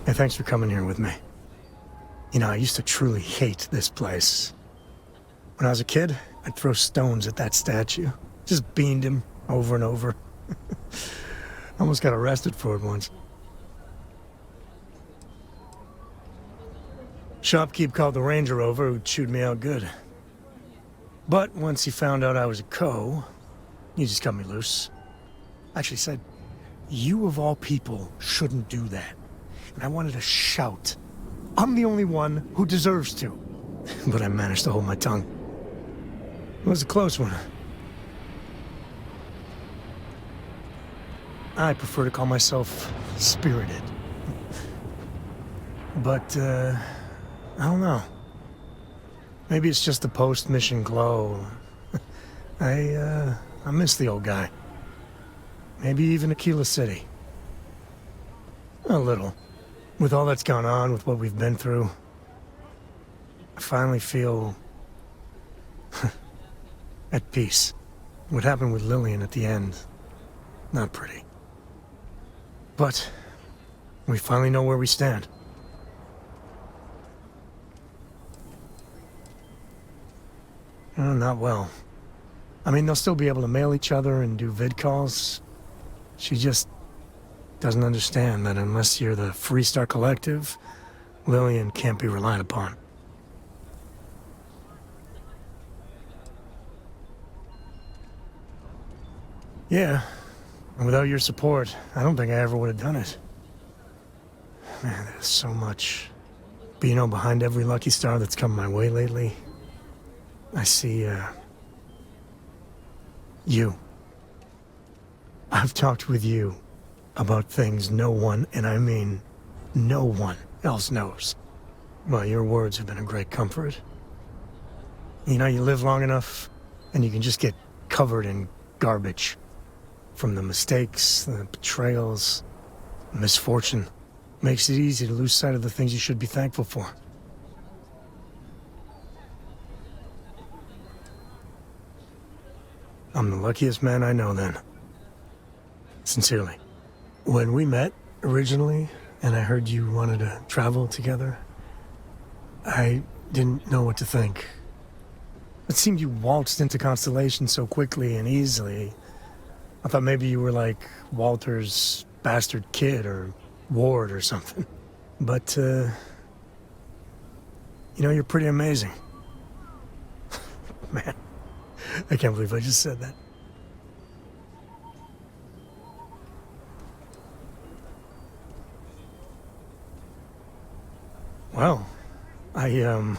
Hey, thanks for coming here with me. You know, I used to truly hate this place. When I was a kid, I'd throw stones at that statue. Just beamed him over and over. Almost got arrested for it once. Shopkeep called the ranger over, who chewed me out good. But once he found out I was a co, he just cut me loose. Actually said, "You of all people shouldn't do that." And I wanted to shout. I'm the only one who deserves to. But I managed to hold my tongue. It was a close one. I prefer to call myself spirited. But, I don't know. Maybe it's just the post-mission glow. I miss the old guy. Maybe even Aquila City. A little. With all that's gone on, with what we've been through, I finally feel at peace. What happened with Lillian at the end, not pretty. But we finally know where we stand. Not well. I mean, they'll still be able to mail each other and do vid calls. She just doesn't understand that unless you're the Freestar Collective, Lillian can't be relied upon. Yeah, and without your support, I don't think I ever would have done it. Man, there's so much. But you know, behind every lucky star that's come my way lately, I see, you. I've talked with you about things no one, and I mean no one, else knows. Well, your words have been a great comfort. You know, you live long enough, and you can just get covered in garbage. From the mistakes, the betrayals, misfortune. Makes it easy to lose sight of the things you should be thankful for. I'm the luckiest man I know then. Sincerely. When we met originally, and I heard you wanted to travel together, I didn't know what to think. It seemed you waltzed into Constellation so quickly and easily. I thought maybe you were like Walter's bastard kid or Ward or something. But, you know, you're pretty amazing. Man, I can't believe I just said that. Well, a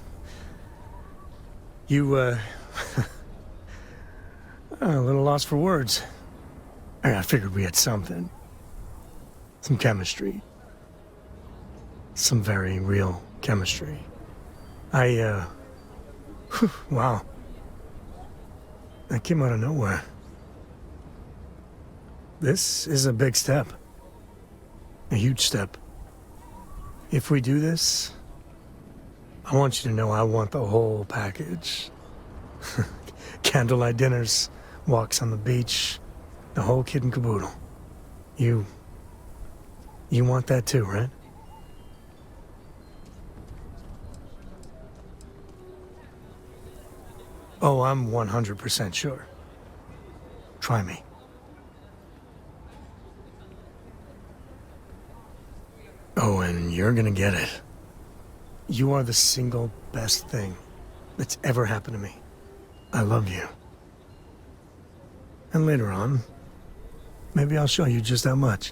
little lost for words. I figured we had something. Some chemistry. Some very real chemistry. Wow. That came out of nowhere. This is a big step. A huge step. If we do this, I want you to know I want the whole package. Candlelight dinners, walks on the beach, the whole kit and caboodle. You want that too, right? Oh, I'm 100% sure. Try me. Oh, and you're gonna get it. You are the single best thing that's ever happened to me. I love you. And later on, maybe I'll show you just how much.